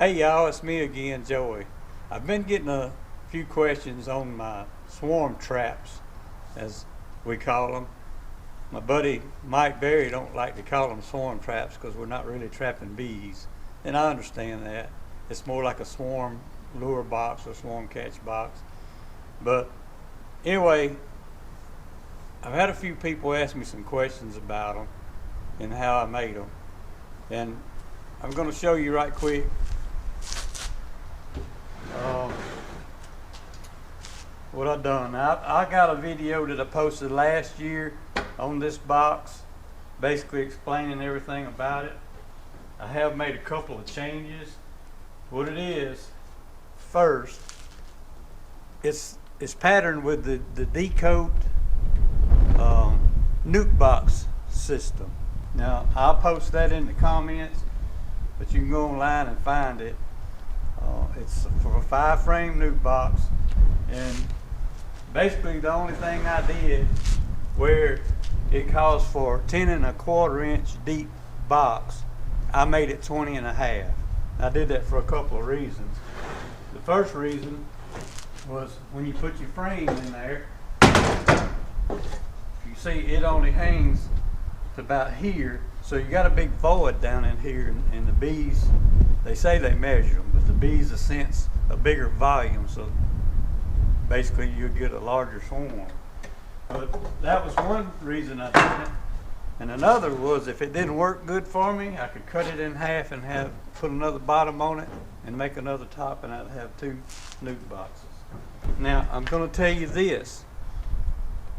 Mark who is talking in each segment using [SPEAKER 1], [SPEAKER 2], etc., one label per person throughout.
[SPEAKER 1] Hey y'all, it's me again, Joey. I've been getting a few questions on my swarm traps, as we call them. My buddy Mike Berry don't like to call them swarm traps because we're not really trapping bees, and I understand that. It's more like a swarm lure box or swarm catch box. But anyway, I've had a few people ask me some questions about them and how I made them, and I'm going to show you right quick. What I've done. I got a video that I posted last year on this box, basically explaining everything about it. I have made a couple of changes. What it is, first, it's patterned with the Decoat nuke box system. Now I'll post that in the comments, but you can go online and find it. It's for a 5-frame nuke box, and basically the only thing I did, where it calls for 10.25-inch deep box, I made it 20.5. I did that for a couple of reasons. The first reason was when you put your frame in there, you see it only hangs to about here, so you got a big void down in here, and the bees, they say they measure them, but the bees sense a bigger volume, so basically you get a larger swarm. But that was one reason I did it. And another was, if it didn't work good for me, I could cut it in half and put another bottom on it and make another top, and I'd have 2 nuke boxes. Now I'm going to tell you this.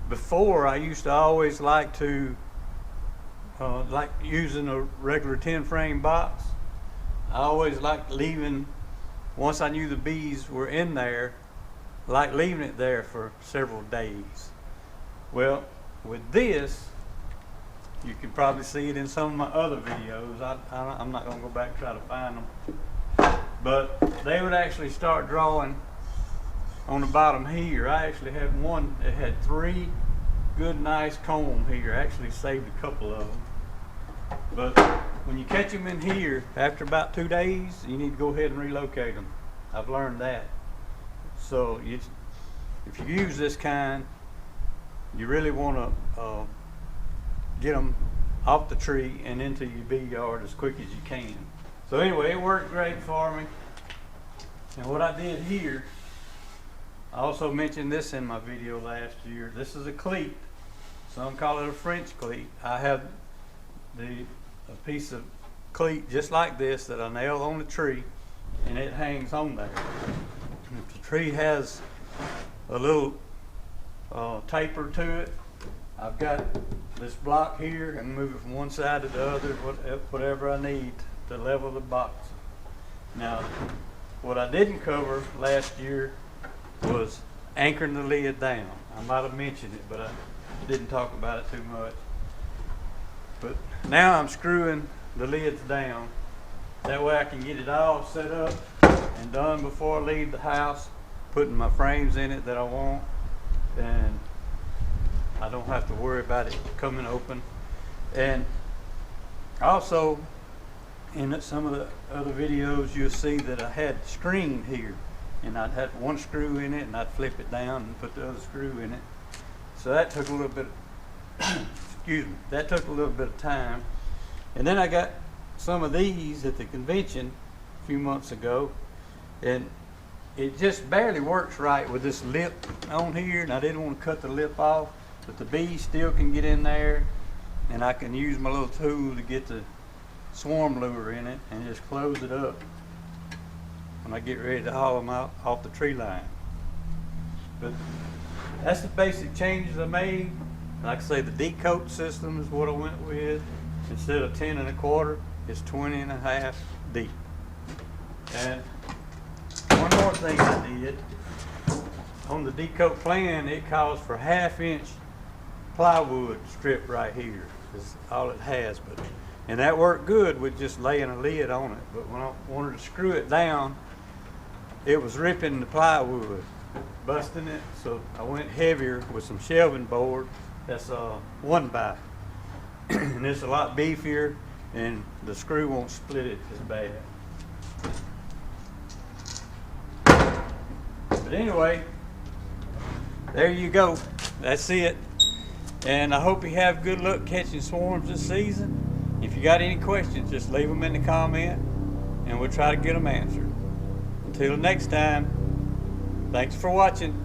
[SPEAKER 1] Before, I used to always like to like using a regular 10-frame box. I always liked leaving, once I knew the bees were in there, like leaving it there for several days. Well, with this, you can probably see it in some of my other videos. I'm not going to go back and try to find them. But they would actually start drawing on the bottom here. I actually had one that had 3 good, nice comb here. I actually saved a couple of them. But when you catch them in here, after about 2 days, you need to go ahead and relocate them. I've learned that. So if you use this kind, you really want to get them off the tree and into your bee yard as quick as you can. So anyway, it worked great for me. And what I did here, I also mentioned this in my video last year. This is a cleat. Some call it a French cleat. I have a piece of cleat just like this that I nail on the tree, and it hangs on there. If the tree has a little taper to it, I've got this block here and move it from one side to the other, whatever I need to level the box. Now, what I didn't cover last year was anchoring the lid down. I might have mentioned it, but I didn't talk about it too much. But now I'm screwing the lids down. That way I can get it all set up and done before I leave the house, putting my frames in it that I want, and I don't have to worry about it coming open. And also, in some of the other videos, you'll see that I had string here, and I'd have one screw in it, and I'd flip it down and put the other screw in it. So that took a little bit excuse me, that took a little bit of time. And then I got some of these at the convention a few months ago, and it just barely works right with this lip on here, and I didn't want to cut the lip off, but the bees still can get in there, and I can use my little tool to get the swarm lure in it and just close it up when I get ready to haul them out off the tree line. But that's the basic changes I made. Like I say, the Decoat system is what I went with. Instead of 10.25, it's 20.5 deep. And one more thing I did, on the Decoat plan, it calls for 1/2-inch plywood strip right here. Is all it has, and that worked good with just laying a lid on it. But when I wanted to screw it down, it was ripping the plywood, busting it. So I went heavier with some shelving board. That's 1x, and it's a lot beefier, and the screw won't split it as bad. But anyway, there you go. That's it. And I hope you have good luck catching swarms this season. If you got any questions, just leave them in the comment and we'll try to get them answered. Until next time, thanks for watching.